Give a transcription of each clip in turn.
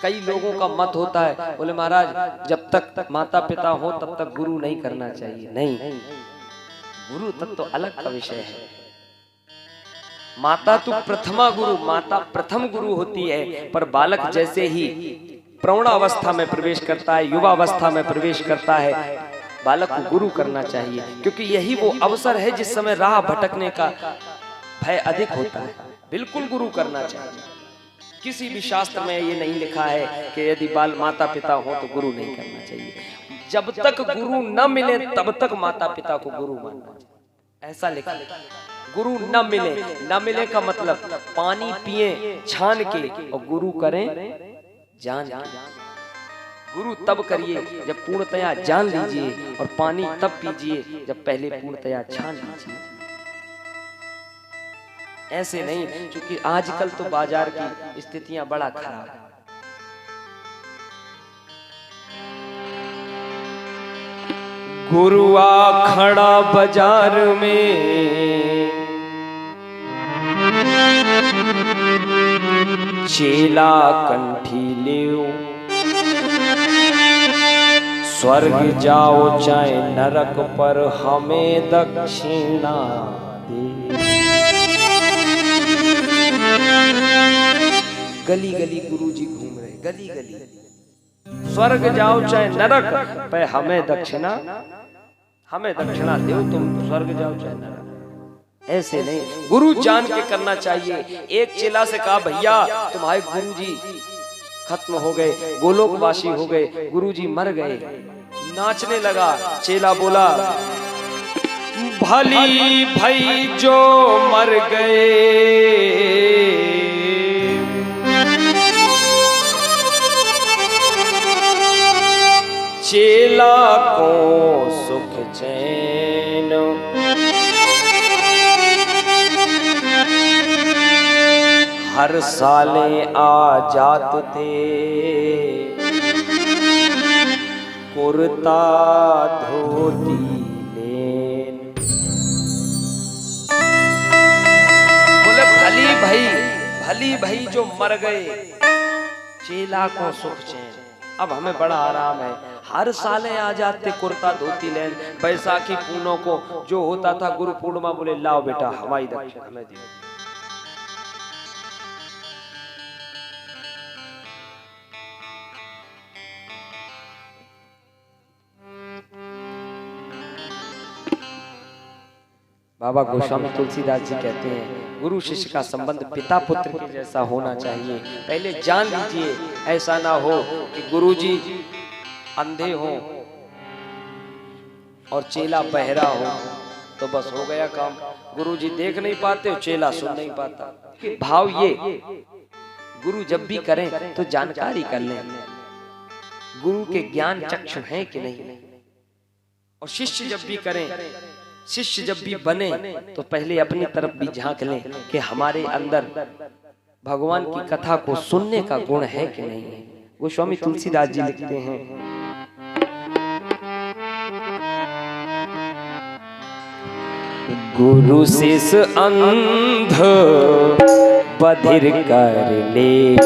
कई लोगों का मत होता है, बोले महाराज जब तक माता पिता हो तब तक गुरु नहीं करना चाहिए। नहीं, गुरु तक तो अलग का विषय है। माता तो प्रथमा गुरु, माता प्रथम गुरु होती है। पर बालक जैसे ही प्रौढ़ावस्था में प्रवेश करता है, युवा अवस्था में प्रवेश करता है, बालक को गुरु करना चाहिए, क्योंकि यही वो अवसर है जिस समय राह भटकने का भय अधिक होता है। बिल्कुल गुरु करना चाहिए। किसी भी शास्त्र में ये नहीं लिखा है कि यदि बाल माता पिता हो तो गुरु नहीं करना चाहिए। जब तक गुरु न मिले तब तक माता पिता को गुरु मानना चाहिए, ऐसा लिखा। गुरु न मिले, न मिले का मतलब पानी पिए छान के और गुरु करें जान के। गुरु तब करिए जब पूर्णतया जान लीजिए, और पानी तब पीजिए जब पहले पूर्णतया छान लीजिए। ऐसे नहीं, क्योंकि आजकल तो बाजार की स्थितियां बड़ा खराब है। गुरु आ खड़ा बाजार में, चेला कंठी लियो, स्वर्ग जाओ चाहे नरक पर हमें दक्षिणा दे। गली गली गुरुजी घूम रहे, गली गली। स्वर्ग जाओ चाहे नरक पर हमें दक्षिणा दो, तुम स्वर्ग जाओ चाहे नरक। ऐसे नहीं, गुरु जान के करना चाहिए। एक चेला से कहा भैया तुम्हारे गुरुजी खत्म हो गए, गोलोकवासी हो गए, गुरुजी मर गए। नाचने लगा। चेला बोला भली भई जो मर गए, चेला को सुख चैन, हर साले आ जात थे, कुर्ता धोती लेन। बोले भली भाई जो मर गए, चेला को सुख चैन, अब हमें बड़ा आराम है। हर साले आ जाते कुर्ता धोती लेन। बैसाखी पूनों को जो होता था गुरु पूर्णिमा, बोले लाओ बेटा हमारी दक्षिणा हमें दियो। बाबा गोस्वामी तुलसीदास जी कहते हैं गुरु शिष्य का संबंध पिता पुत्र के जैसा होना चाहिए। पहले जान लीजिए, ऐसा ना हो कि गुरुजी अंधे हो और चेला बहरा हो तो बस हो गया काम। गुरुजी देख नहीं पाते, चेला सुन नहीं पाता। भाव ये, गुरु जब भी करें तो जानकारी कर लें गुरु के ज्ञान चक्षु हैं कि नहीं। और शिष्य जब भी करें, शिष्य जब भी बने तो पहले अपनी तरफ भी झांक लें कि हमारे अंदर भगवान की कथा को सुनने का गुण है कि नहीं। गोस्वामी तुलसीदास जी लिखते हैं, गुरु शिष अंध बधिर कर ले,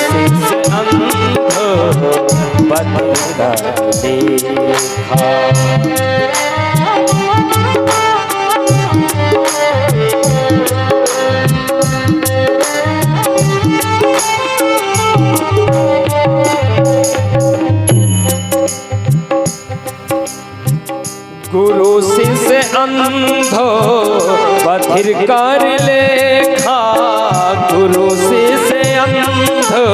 शिष अंध बधिर कर देखा, गुरु शिष्य अंधो बधिर कर लेखा, गुरु शिष्य अंधो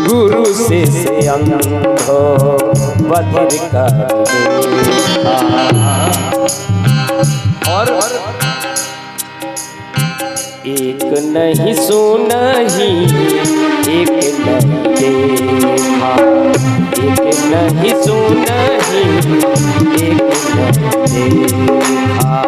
गुरु शिष्य अंधो बधिर कर लेखा। और एक नहीं सुनही, एक नहीं देखा, एक नहीं सुनही, एक नहीं देखा।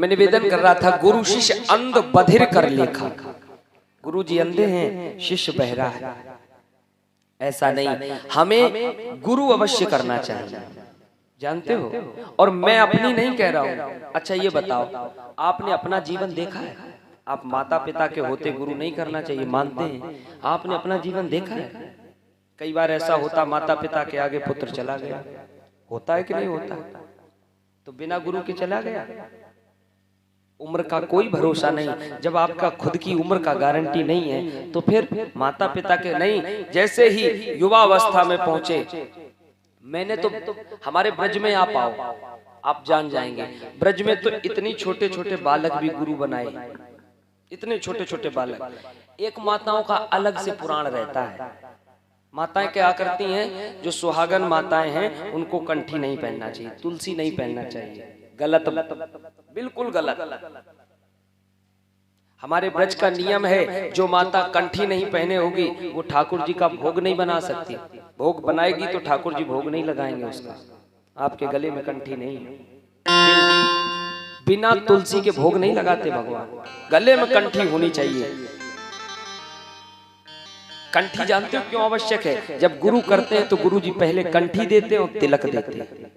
मैं निवेदन कर रहा था, गुरु शिष्य अंध बधिर कर लेखा। गुरु जी अंधे हैं, शिष्य बहरा है, ऐसा नहीं। हमें गुरु अवश्य करना चाहिए, जानते हो। और मैं अपनी नहीं कह रहा हूं। अच्छा ये बताओ, आपने अपना जीवन देखा है? आप माता पिता के होते गुरु नहीं करना चाहिए मानते हैं, आपने अपना जीवन देखा है? कई बार ऐसा होता माता पिता के आगे पुत्र चला गया, होता है कि नहीं होता? तो बिना गुरु के चला गया। उम्र का कोई भरोसा नहीं, जब आपका खुद की उम्र का गारंटी नहीं है तो फिर माता पिता के नहीं। जैसे ही युवा अवस्था में पहुंचे, मैंने तो हमारे ब्रज में आप आओ, आप जान जाएंगे, ब्रज में तो इतनी छोटे छोटे बालक भी गुरु बनाए, इतने छोटे छोटे बालक। एक माताओं का अलग से पुराण रहता है। माताएं क्या करती हैं, जो सुहागन माताएं हैं उनको कंठी नहीं पहनना चाहिए, तुलसी नहीं पहनना चाहिए, गलत, बिल्कुल गलत। हमारे ब्रज का नियम है, जो माता कंठी नहीं पहने होगी वो ठाकुर जी का भोग नहीं बना सकती। भोग बनाएगी तो ठाकुर जी भोग नहीं लगाएंगे उसका। आपके गले में कंठी नहीं है, बिना तुलसी के भोग नहीं लगाते भगवान, गले में कंठी होनी चाहिए। कंठी जानते हो क्यों आवश्यक है? जब गुरु करते हैं तो गुरु जी पहले कंठी देते हैं और तिलक देते हैं।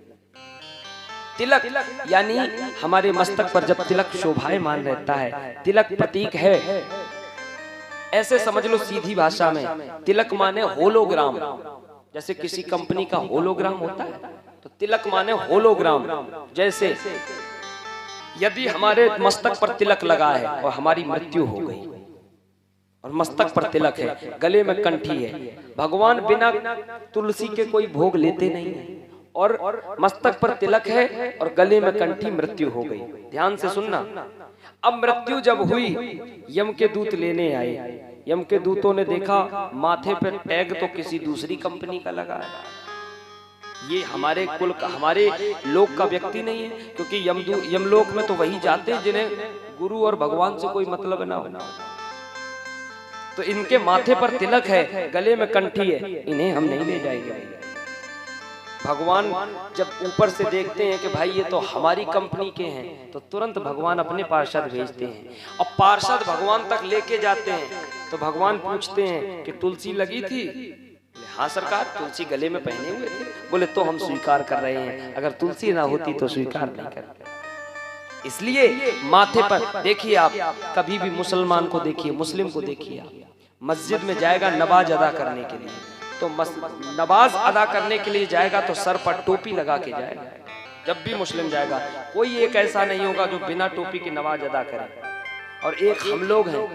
तिलक यानी हमारे मस्तक पर जब तिलक शोभायमान रहता है, तिलक प्रतीक है, ऐसे समझ लो सीधी भाषा में। तिलक माने होलोग्राम, जैसे किसी कंपनी का होलोग्राम होता है तो तिलक माने होलोग्राम। जैसे यदि हमारे मस्तक पर तिलक लगा है और हमारी मृत्यु हो गई और मस्तक पर तिलक है, गले में कंठी है, भगवान बिना तुलसी के कोई भोग लेते नहीं है, और मस्तक पर तिलक है और गले में कंठी, मृत्यु हो गई। ध्यान से सुनना। अब मृत्यु जब हुई, यम के दूत लेने आए। यम के दूतों ने देखा माथे पर टैग तो किसी दूसरी कंपनी का लगा है, ये हमारे कुल का, हमारे लोक का व्यक्ति नहीं है, क्योंकि यमलोक में तो वही जाते हैं जिन्हें गुरु और भगवान से कोई मतलब ना हो। तो इनके माथे पर तिलक है, गले में कंठी है, इन्हें हम नहीं ले जाएंगे। भगवान जब ऊपर से देखते हैं कि भाई ये तो हमारी कंपनी के हैं, तो तुरंत भगवान अपने पार्षद भेजते हैं और पार्षद भगवान तक लेके जाते हैं। तो भगवान पूछते हैं कि तुलसी लगी थी? हाँ सरकार, तुलसी गले में पहने हुए थे। बोले तो हम स्वीकार कर रहे हैं, अगर तुलसी ना होती तो स्वीकार नहीं करते। इसलिए माथे पर देखिए, आप कभी भी मुसलमान को देखिए, मुस्लिम को देखिए, मस्जिद में जाएगा नमाज अदा करने के लिए, तो नमाज अदा करने के लिए जाएगा तो सर पर टोपी लगा के जाएगा। जब भी मुस्लिम जाएगा, कोई एक ऐसा नहीं होगा जो बिना टोपी की नमाज अदा करे। और एक हम लोग हैं,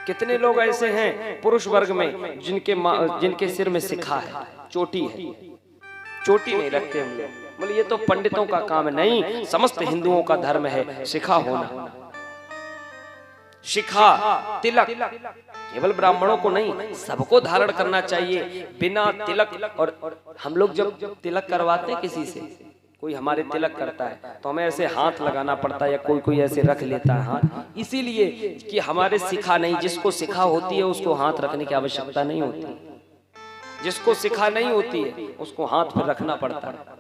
कितने लोग ऐसे हैं पुरुष वर्ग में जिनके सिर में शिखा है, चोटी है, चोटी नहीं रखते हम लोग। बोले ये तो पंडितों का काम है। नहीं, समस्त हिंदुओं का धर्म है शिखा होना। शिखा, तिलक केवल ब्राह्मणों को नहीं, सबको धारण करना चाहिए। बिना तिलक, और हम लोग जब तिलक करवाते हैं किसी से, कोई हमारे तिलक करता है तो हमें ऐसे हाथ लगाना पड़ता है, या कोई ऐसे रख लेता है हाथ, इसीलिए कि हमारे शिखा नहीं। जिसको शिखा होती है उसको हाथ रखने की आवश्यकता नहीं होती, जिसको शिखा नहीं होती है उसको हाथ पर रखना पड़ता है।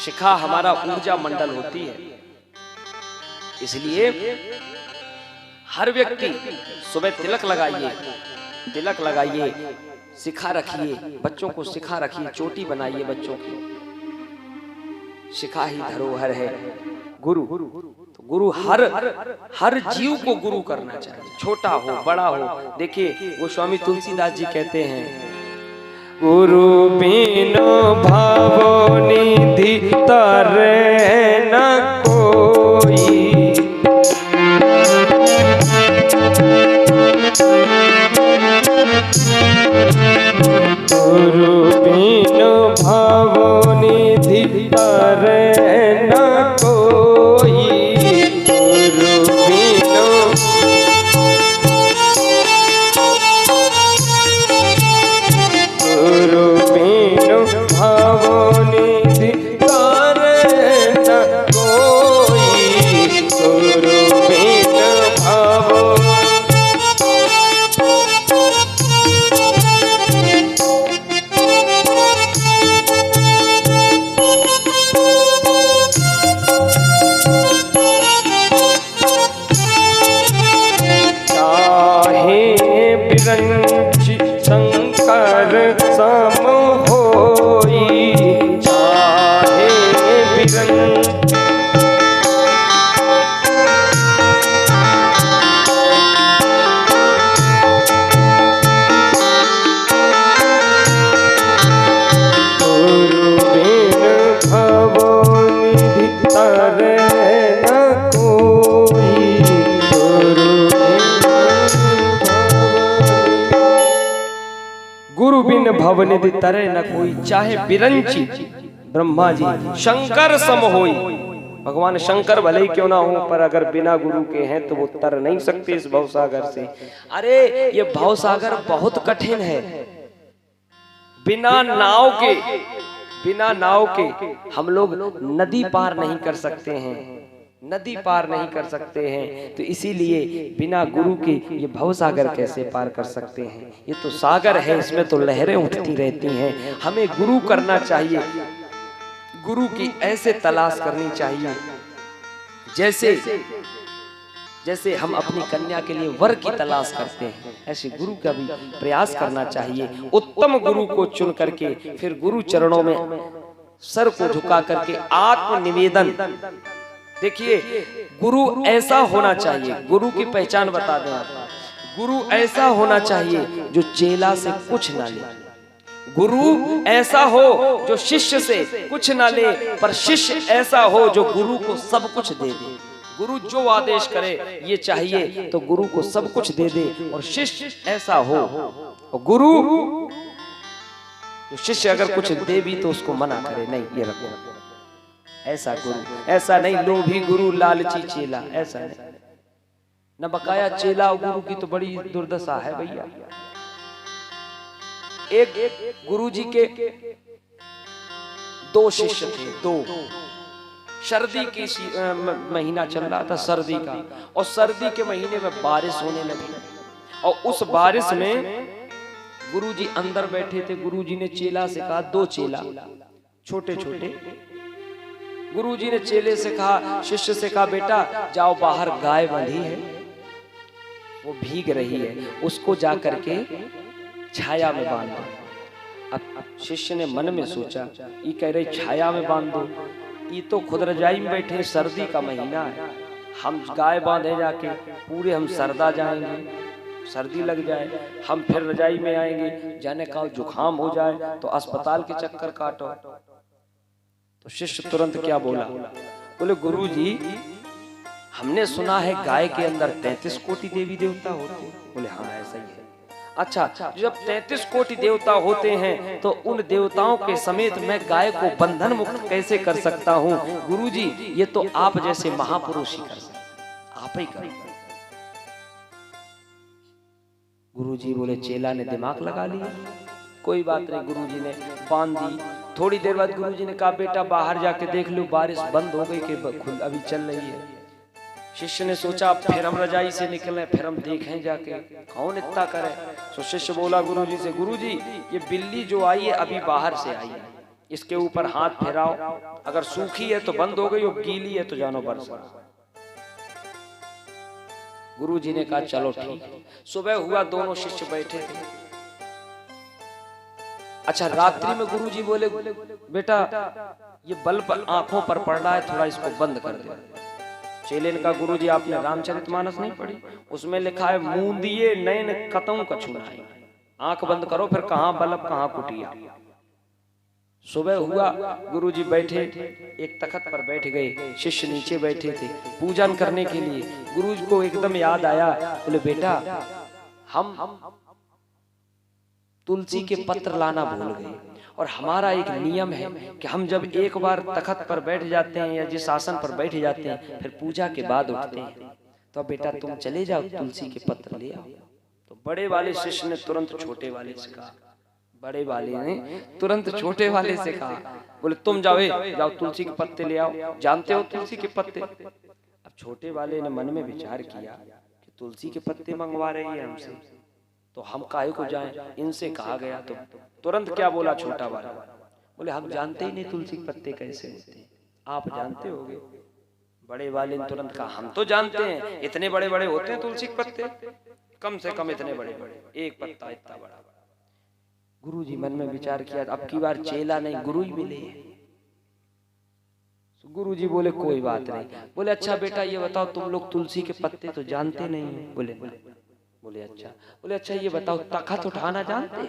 शिखा हमारा ऊर्जा मंडल होती है। इसलिए हर व्यक्ति सुबह तिलक लगाइए, तिलक लगाइए, शिखा रखिए, बच्चों को शिखा रखिए, चोटी बनाइए बच्चों की। शिखा ही धरोहर है। गुरु, तो गुरु हर जीव को गुरु करना चाहिए, छोटा हो बड़ा हो। देखिए वो स्वामी तुलसीदास जी कहते हैं, गुरु बिनु भावो निधि तरे न कोई, गुरु बिनु भावो निधि तरे न कोई, गुरु बिनु भावो निधि तरे न कोई, गुरु बिनु भावो। संग। गुरु बिन भवनिधि तरे न कोई, चाहे बिरंची ब्रह्मा जी शंकर सम होई। भगवान शंकर भले ही क्यों ना हो, पर अगर बिना गुरु के हैं तो वो तर नहीं सकते इस भवसागर से। अरे ये भवसागर बहुत कठिन है। बिना नाव के हम लोग नदी पार नहीं कर सकते हैं, नदी पार नहीं कर सकते हैं। तो इसीलिए बिना गुरु के ये भवसागर कैसे पार कर सकते हैं। ये तो सागर है, इसमें तो लहरें उठती रहती हैं। हमें गुरु करना चाहिए, गुरु की ऐसे तलाश करनी चाहिए जैसे हम अपनी कन्या के लिए वर की तलाश करते हैं, ऐसे गुरु का भी प्रयास करना चाहिए। उत्तम गुरु को चुन करके फिर गुरु चरणों में सर को झुका करके आत्मनिवेदन। देखिए गुरु ऐसा होना चाहिए, गुरु की पहचान बता दें आप। गुरु ऐसा होना चाहिए जो चेला से कुछ ना ले। गुरु ऐसा हो जो शिष्य से कुछ ना ले, पर शिष्य ऐसा हो जो गुरु को सब कुछ दे दे। गुरु जो आदेश करे ये चाहिए तो गुरु को सब कुछ दे दे। और शिष्य ऐसा हो, और गुरु शिष्य अगर कुछ दे भी तो उसको मना करे, नहीं ये रखो। ऐसा गुरु, ऐसा नहीं लोभी गुरु लालची चेला, ऐसा नहीं। न बकाया चेला और गुरु की तो बड़ी दुर्दशा है भैया। एक गुरुजी के दो शिष्य थे, दो। सर्दी की महीना चल रहा था, सर्दी का, और सर्दी के महीने में बारिश होने लगी। और उस बारिश में गुरुजी अंदर बैठे थे। गुरुजी ने चेला से कहा, दो चेला छोटे छोटे, गुरुजी ने चेले से कहा, शिष्य से कहा, बेटा जाओ बाहर गाय बंधी है, वो भीग रही है, उसको जा करके छाया में बांध दो। अब शिष्य ने मन में सोचा, ये कह रहे छाया में बांध दो, ये तो खुद रजाई में बैठे, सर्दी का महीना है, हम गाय बांधे जाके पूरे हम सर्दा जाएंगे, सर्दी लग जाए, हम फिर रजाई में आएंगे, जाने का जुकाम हो जाए तो अस्पताल के चक्कर काटो। तो शिष्य तुरंत क्या बोला, बोले गुरुजी हमने सुना है गाय के अंदर 33 कोटि देवी देवता होते हैं। बोले हाँ ऐसा ही है। अच्छा, जब 33 कोटि देवता होते हैं तो उन देवताओं के समेत मैं गाय को बंधन मुक्त कैसे कर सकता हूँ? गुरुजी ये तो आप जैसे महापुरुष ही कर सकते, आप ही कर। गुरुजी बोले चेला ने दिमाग लगा लिया, कोई बात नहीं। गुरुजी ने बांध दी। थोड़ी देर बाद गुरुजी ने कहा, बेटा बाहर जाके देख लो बारिश बंद हो गई कि अभी चल रही है। शिष्य ने सोचा फिर हम रजाई से निकले, फिर हम देखें जाके, कौन इतना करे। तो शिष्य बोला गुरुजी से, गुरुजी ये बिल्ली जो आई है अभी बाहर से आई है, इसके ऊपर हाथ फेराओ, अगर सूखी है तो बंद हो गई और गीली है तो जानो बरसा। गुरुजी ने कहा चलो ठीक। सुबह हुआ, दोनों शिष्य बैठे थे। अच्छा, रात्रि में गुरुजी बोले, बेटा ये बल्ब आंखों पर पड़ रहा है, थोड़ा इसको बंद कर दे। चेले ने कहा, गुरुजी आपने रामचरितमानस नहीं पढ़ी? उसमें लिखा है मूंदिए नैन कतों कछु नाहि, आंख बंद करो फिर कहां बल्ब कहां कुटिया। सुबह हुआ, गुरुजी बैठे, एक तखत पर बैठ गए, शिष्य नीचे बैठे थे पूजन करने के लिए। गुरुजी को एकदम याद आया, बोले बेटा हम तुलसी के पत्र लाना भूल गए, और हमारा एक नियम है कि हम जब एक बार तखत पर बैठ जाते हैं या जिस आसन पर बैठ जाते हैं फिर पूजा के बाद उठते हैं, तो बेटा तुम चले जाओ तुलसी के पत्र ले आओ। तो बड़े वाले शिष्य ने तुरंत छोटे वाले से कहा, बड़े वाले ने तुरंत छोटे वाले से कहा, बोले तुम जाओ तुलसी के पत्ते ले आओ, जानते हो तुलसी के पत्ते। अब छोटे वाले ने मन में विचार किया कि तुलसी के पत्ते मंगवा रही है हमसे, तो हम काहे को जाएं, इनसे कहा गया। तो तुरंत क्या बोला छोटा वाला, बोले हम जानते ही नहीं तुलसी के पत्ते कैसे होते हैं, आप जानते होगे। बड़े वाले ने तुरंत कहा, हम तो जानते हैं, इतने बड़े बड़े होते हैं तुलसी के पत्ते, कम से कम इतने बड़े बड़े, एक पत्ता इतना बड़ा। गुरुजी मन में विचार किया, अब की बार चेला नहीं गुरु ही मिले। गुरुजी बोले कोई बात नहीं। बोले अच्छा बेटा ये बताओ तुम लोग तुलसी के पत्ते तो जानते नहीं हो? बोले बोले अच्छा। बोले अच्छा ये बताओ तख्त उठाना जानते?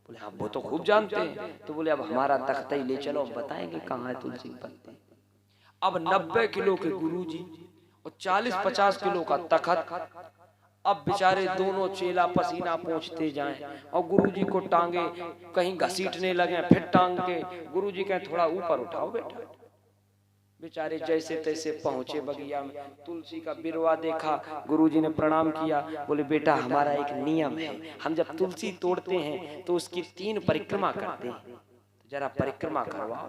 बोले हाँ वो तो खूब जानते हैं। तो बोले अब हमारा तख्ता ही ले चलो, हम बताएंगे कहाँ है तुलसी के पत्ते। अब 90 किलो के गुरुजी और 40-50 किलो का तख्त। अब बेचारे दोनों चेला पसीना पोंछते जाएं और गुरुजी को टांगे कहीं घसीटने लगे, फिर टांग के गुरुजी कहें थोड़ा ऊपर उठाओ बेटा। बेचारे जैसे तैसे पहुंचे बगिया में, तुलसी का बिरवा देखा, गुरुजी ने प्रणाम किया। बोले बेटा हमारा एक नियम है, हम जब तुलसी तोड़ते हैं तो उसकी 3 परिक्रमा करते हैं, तो जरा परिक्रमा करवाओ।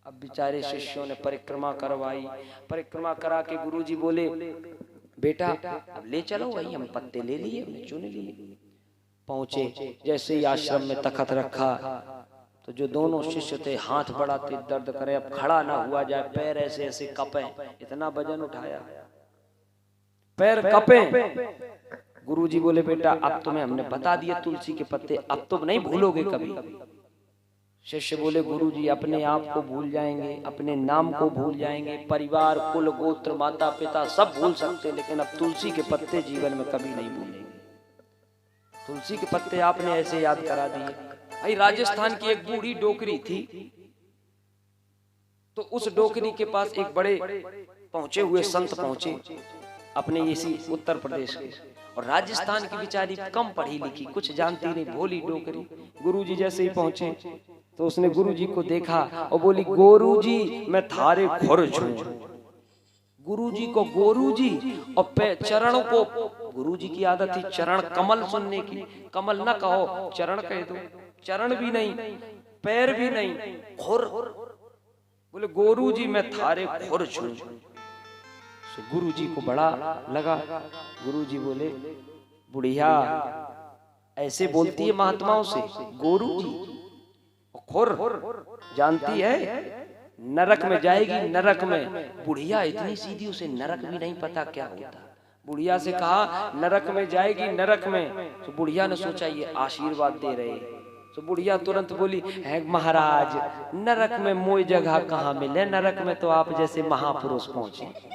अब बेचारे शिष्यों ने परिक्रमा करवाई। परिक्रमा करा के गुरुजी बोले बेटा अब ले चलो, वही हम पत्ते ले लिए, चुन लिए। पहुंचे, जैसे ही आश्रम में तख्त रखा तो जो दोनों शिष्य थे हाथ बढ़ाते दर्द करे, अब खड़ा ना हुआ जाए, पैर ऐसे ऐसे कपे, इतना वजन उठाया पैर कपे। गुरुजी बोले बेटा अब तुम्हें हमने बता दिया तुलसी के पत्ते, अब तुम नहीं भूलोगे कभी। शिष्य बोले गुरुजी अपने आप को भूल जाएंगे, अपने नाम को भूल जाएंगे, परिवार कुल गोत्र माता पिता सब भूल सकते, लेकिन अब तुलसी के पत्ते जीवन में कभी नहीं भूलेंगे। तुलसी के पत्ते आपने ऐसे याद करा दिए। भाई राजस्थान की एक बूढ़ी डोकरी थी, तो उस डोकरी के पास एक बड़े पहुंचे हुए संत पहुंचे अपने इसी उत्तर प्रदेश के, और राजस्थान की बेचारी कम पढ़ी लिखी, कुछ जानती नहीं, भोली डोकरी। गुरुजी जैसे ही पहुंचे तो उसने गुरुजी को देखा और बोली गुरुजी मैं थारे खुर छूं। गुरुजी को गुरुजी और चरण को, गुरुजी की आदत थी चरण कमल सुनने की, कमल ना कहो चरण कह दो, चरण भी नहीं पैर भी नहीं, खुर। बोले गुरुजी मैं थारे खुर छूं। गुरुजी को बड़ा लगा। गुरुजी बोले बुढ़िया ऐसे बोलती है महात्माओं से, गुरुजी खुर जानती है नरक में जाएगी, नरक में। बुढ़िया इतनी सीधी, उसे नरक भी नहीं पता क्या होता। बुढ़िया से कहा नरक में जाएगी, नरक में। तो बुढ़िया ने सोचा ये आशीर्वाद दे रहे, तो बुढ़िया तुरंत बोली है महाराज नरक में मोई जगह कहाँ मिले, नरक में तो आप जैसे महापुरुष पहुंचे।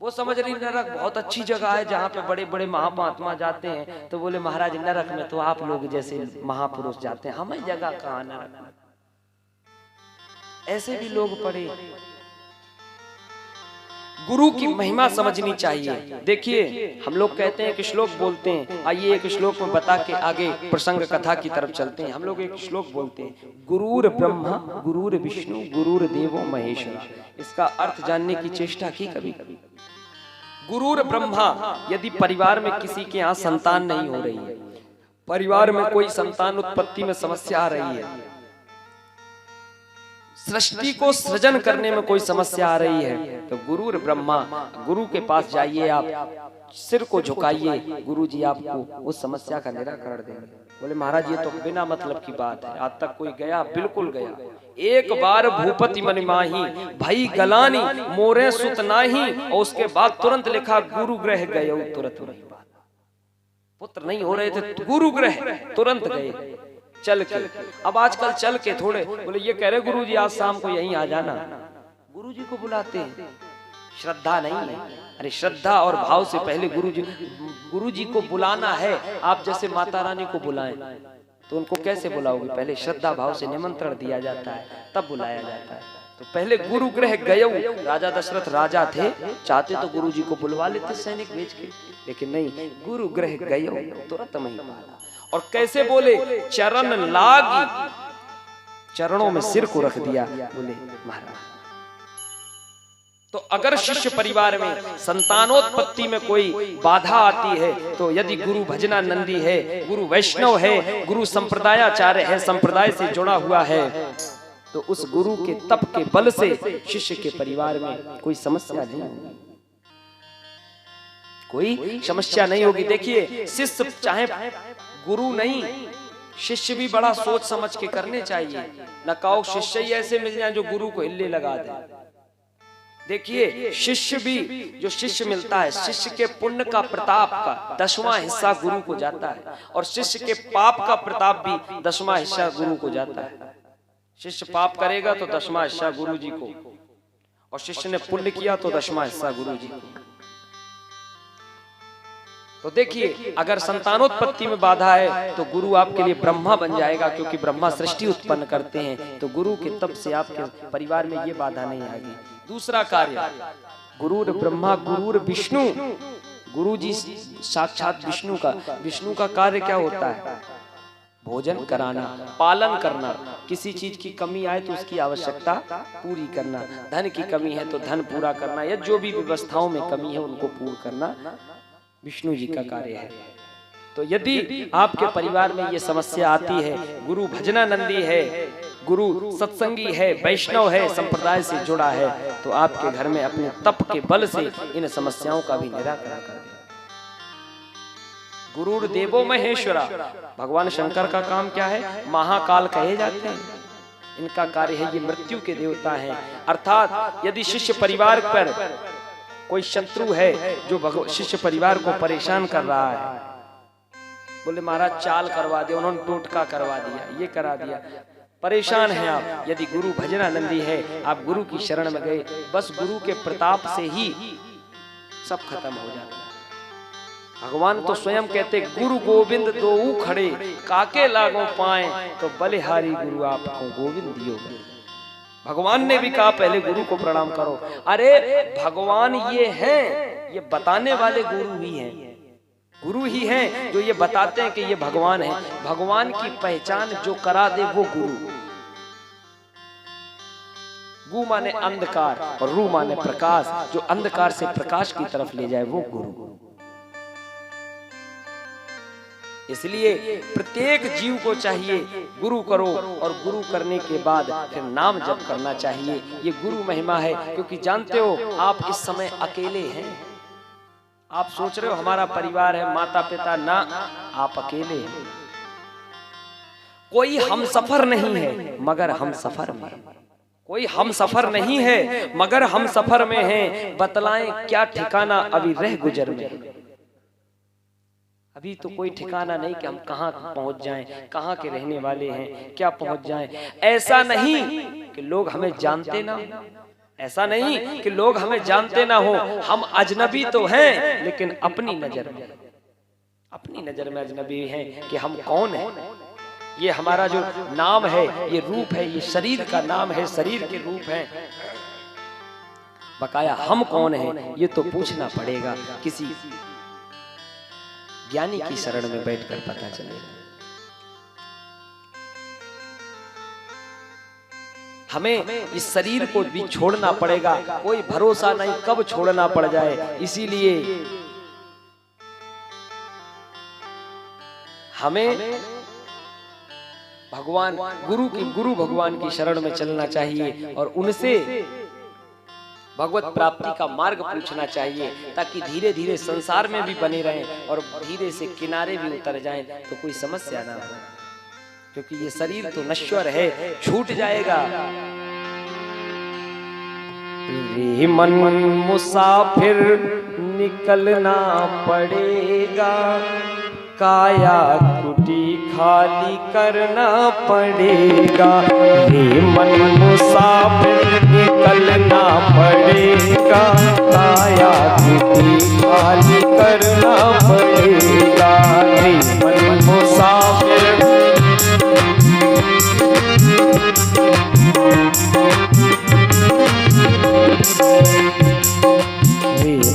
वो समझ रही नरक बहुत अच्छी जगह है जहाँ पे बड़े बड़े महात्मा जाते हैं, तो बोले महाराज नरक में तो आप लोग जैसे महापुरुष जाते हैं, हमें जगह कहाँ नरक में। ऐसे भी लोग पढ़े। गुरु की महिमा समझनी चाहिए। देखिए हम लोग कहते हैं कि श्लोक बोलते हैं, आइए एक श्लोक में बता के आगे प्रसंग कथा की तरफ चलते हैं। हम लोग एक श्लोक बोलते हैं गुरुर ब्रह्मा गुरुर विष्णु गुरुर देवो महेश्वरा। इसका अर्थ जानने की चेष्टा की कभी? गुरुर ब्रह्मा, यदि परिवार में किसी के यहाँ संतान नहीं हो रही है, परिवार में कोई संतान उत्पत्ति में समस्या आ रही है, सृष्टि को सृजन करने में कोई समस्या आ रही है, तो गुरुर ब्रह्मा, गुरु के पास जाइए, आप सिर को झुकाइए, गुरु जी आपको उस समस्या का निराकरण देंगे। बोले महाराज ये तो बिना मतलब की बात है, आज तक कोई गया? बिल्कुल गया। एक बार भूपति मन माही भाई गलानी मोरे सुत नाही, और उसके बाद तुरंत लिखा गुरु ग्रह गए तुरंत। पुत्र नहीं हो रहे थे, गुरु ग्रह तुरंत गए चल के। अब आजकल चल के थोड़े, बोले ये कह रहे गुरुजी आज शाम को यहीं आ जाना, गुरुजी को बुलाते हैं। श्रद्धा नहीं है। अरे श्रद्धा और भाव से पहले गुरुजी को बुलाना है। आप जैसे माता रानी को बुलाएं तो उनको कैसे बुलाओगे? पहले श्रद्धा भाव से निमंत्रण दिया जाता है, तब बुलाया जाता है। तो पहले गुरु ग्रह गए। राजा दशरथ राजा थे, चाहते तो गुरुजी को बुलवा लेते सैनिक भेज के, लेकिन नहीं, गुरु ग्रह गए तुरंत वहीं पाला। और कैसे बोले? चरण लागी, चरणों में सिर को रख दिया। बोले महाराज, तो अगर शिष्य परिवार में संतानोत्पत्ति में कोई बाधा आती है, तो यदि गुरु भजनानंदी है, गुरु वैष्णव है, गुरु संप्रदायाचार्य है, संप्रदाय से जुड़ा हुआ है, तो उस गुरु के तप के बल से शिष्य के परिवार में कोई समस्या नहीं होगी, कोई समस्या नहीं होगी। देखिए शिष्य चाहे गुरु नहीं, शिष्य भी बड़ा सोच समझ के करने चाहिए। न कहो शिष्य ही ऐसे मिल जाए जो गुरु को हिल्ले लगा दे। देखिए शिष्य भी, जो शिष्य मिलता है, शिष्य के पुण्य का प्रताप का 10वां हिस्सा गुरु को जाता है, और शिष्य के पाप का प्रताप भी 10वां हिस्सा गुरु को जाता है। शिष्य पाप करेगा तो 10वां हिस्सा गुरु जी को, और शिष्य ने पुण्य किया तो 10वां हिस्सा गुरु जी को। तो देखिए, अगर संतानोत्पत्ति में बाधा है तो गुरु आपके लिए ब्रह्मा बन जाएगा, क्योंकि ब्रह्मा सृष्टि उत्पन्न करते हैं। तो गुरु के तब से आपके परिवार में ये बाधा नहीं आएगी। दूसरा कार्य, गुरुर ब्रह्मा गुरुर विष्णु, गुरु जी साक्षात विष्णु का कार्य क्या होता है? भोजन कराना, पालन करना, किसी चीज की कमी आए तो उसकी आवश्यकता पूरी करना, धन की कमी है तो धन पूरा करना, या जो भी व्यवस्थाओं में कमी है उनको पूर्ण करना विष्णु जी का कार्य है। तो यदि आपके परिवार में ये समस्या आती है, गुरु भजनानंदी है, गुरु सत्संगी है, वैष्णव है, संप्रदाय से जुड़ा है, तो आपके घर में अपने तप के बल से इन समस्याओं का भी निराकरण कर दे। गुरुर देवो महेश्वरा, भगवान शंकर का काम क्या है? महाकाल कहे जाते हैं। इनका कार्य है, ये मृत्यु के देवता हैं। अर्थात यदि शिष्य परिवार पर कोई शत्रु है जो शिष्य परिवार को परेशान कर रहा है, बोले महाराज चाल करवा दिया, उन्होंने टोटका करवा दिया, ये करा दिया, परेशान हैं आप, यदि गुरु भजनानंदी है, आप गुरु की शरण में गए, बस गुरु के प्रताप से ही सब खत्म हो जाता है। भगवान तो स्वयं कहते, गुरु गोविंद दोऊ खड़े, काके लागो पाए, तो बलिहारी गुरु आपको गोविंद दियो। भगवान ने भी कहा पहले गुरु को प्रणाम करो। अरे भगवान ये हैं, ये बताने वाले गुरु ही हैं, गुरु ही हैं जो ये बताते हैं कि ये भगवान है। भगवान की पहचान जो करा दे वो गुरु। गु माने अंधकार और रू माने प्रकाश, जो अंधकार से प्रकाश की तरफ ले जाए वो गुरु। इसलिए प्रत्येक जीव को चाहिए गुरु करो, और गुरु करने के बाद फिर नाम जप करना चाहिए। ये गुरु महिमा है, क्योंकि जानते हो आप इस समय अकेले हैं। आप सोच रहे हो हमारा परिवार है, माता पिता, ना, आप अकेले हैं। कोई हम सफर नहीं है मगर हम सफर में, कोई हम सफर नहीं है मगर हम सफर में हैं। बतलाएं क्या ठिकाना अभी रह गुजर में। अभी तो कोई ठिकाना नहीं कि हम कहाँ पहुंच जाएं, कहाँ के रहने वाले हैं, क्या पहुंच जाएं। ऐसा नहीं कि लोग हमें जानते ना हो, ऐसा नहीं कि लोग हमें जानते ना हो। हम अजनबी तो हैं, लेकिन अपनी नजर में अजनबी हैं कि हम कौन हैं। ये हमारा जो नाम है, ये रूप है, ये शरीर का नाम है, शरीर के रूप है, बकाया हम कौन हैं ये तो पूछना पड़ेगा। किसी ज्ञानी की शरण में बैठकर पता चलेगा। हमें इस शरीर को भी छोड़ना पड़ेगा, कोई भरोसा नहीं कब छोड़ना पड़ जाए। इसीलिए हमें गुरु भगवान की शरण में चलना चाहिए और उनसे भगवत प्राप्ति का मार्ग पूछना चाहिए, ताकि धीरे धीरे संसार में भी बने रहें और धीरे से किनारे भी उतर जाएं, तो कोई समस्या ना हो। क्योंकि ये शरीर तो नश्वर है, छूट जाएगा। रे मन मुसाफिर निकलना पड़ेगा, काया कुटी खाली करना पड़ेगा। रे मन मुसाफिर निकलना पड़ेगा, काया कुटी खाली करना पड़ेगा। रे मन मुसाफिर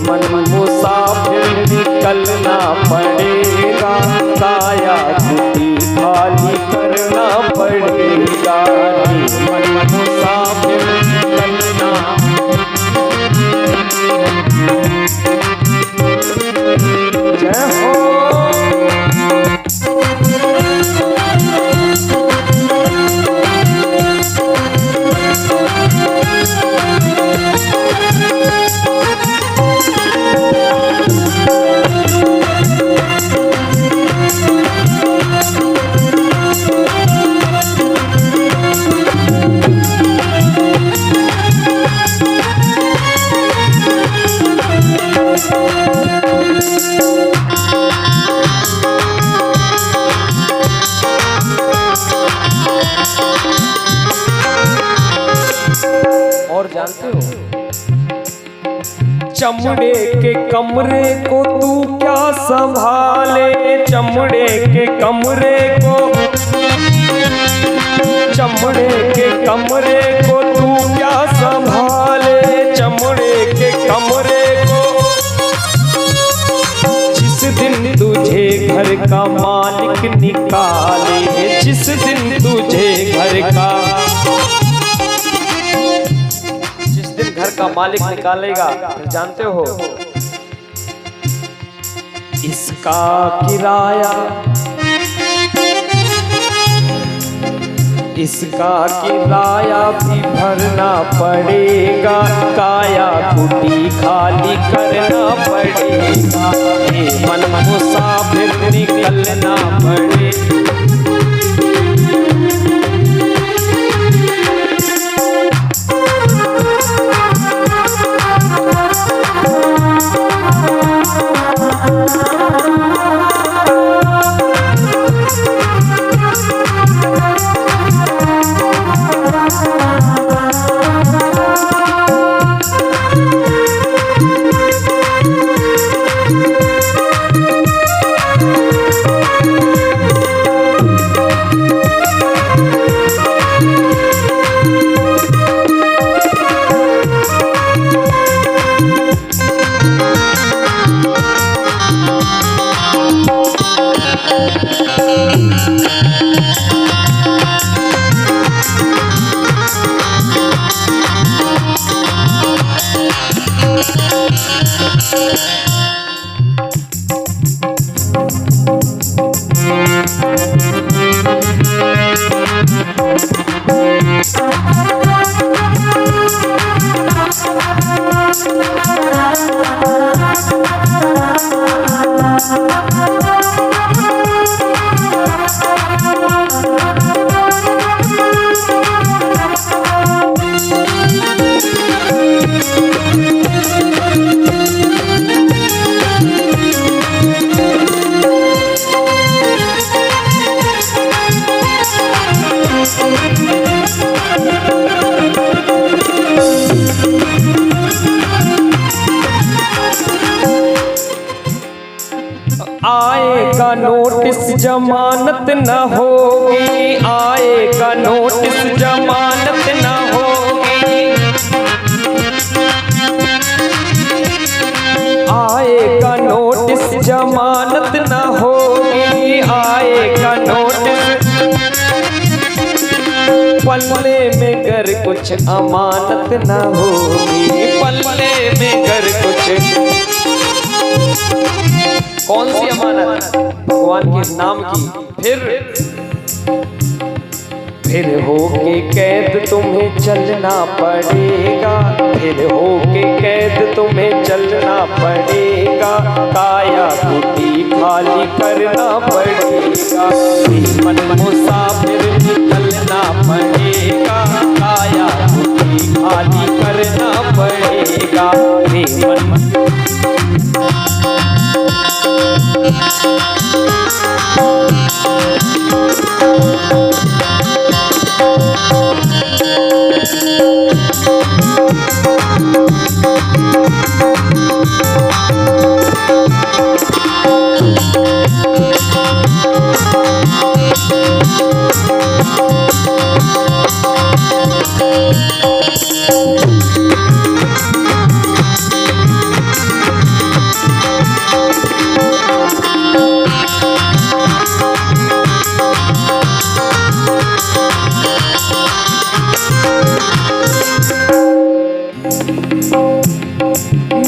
मन मुसाफिर निकलना पड़ेगा, काया कुटी खाली करना पड़ेगा। मन मुसाफिर निकलना जय हो। और जानते हो, चमड़े के कमरे को तू क्या संभाले, चमड़े के कमरे को, चमड़े के कमरे को तू क्या संभाले, चमड़े के कमरे को। जिस दिन तुझे घर का मालिक निकाले, जिस दिन तुझे घर का, जिस दिन घर का मालिक निकालेगा, फिर जानते हो इसका किराया, इसका किराया भी भरना पड़ेगा, काया कुटी खाली करना पड़ेगा, मन मुसाफिर निकलना पड़ेगा। आएगा नोटिस जमानत न होगी, आएगा नोटिस जमानत न होगी, आएगा नोटिस जमानत न होगी, आएगा नोटिस, पल्ले में गर कुछ अमानत न होगी, पल्ले में गर कुछ, कौन सी अमानत, भगवान के नाम की। फिर होके कैद तुम्हें चलना पड़ेगा, फिर होके कैद तुम्हें चलना पड़ेगा, काया कुटी खाली करना पड़ेगा, मन मुसाफिर निकलना पड़ेगा, काया कुटी खाली करना पड़ेगा, मन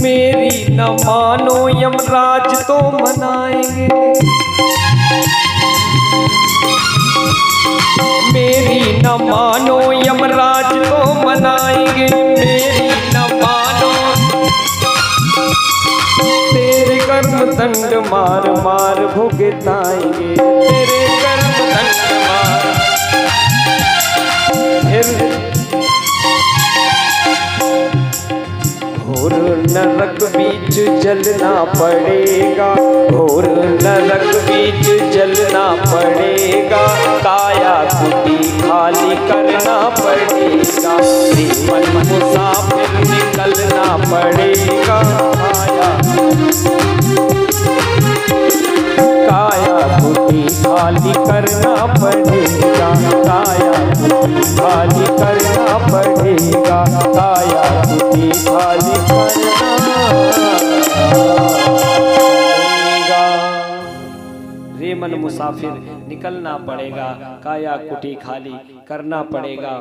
मेरी न मानो यमराज तो मनाएंगे, मेरी न मानो यमराज तो मनाएंगे, मेरी न मानो, तेरे कर्म दंड मार मार भुगताएंगे, तेरे कर्म दंड मार, फिर घोर नरक बीच जलना पड़ेगा, घोर नरक बीच जलना पड़ेगा, काया कुटी खाली करना पड़ेगा, रे मन मुसाफिर निकलना पड़ेगा। काया कुटी खाली करना पड़ेगा, काया कुटी खाली करना पड़ेगा, काया कुटी खाली करना पड़ेगा। रे मन मुसाफिर निकलना पड़ेगा, काया कुटी खाली करना पड़ेगा।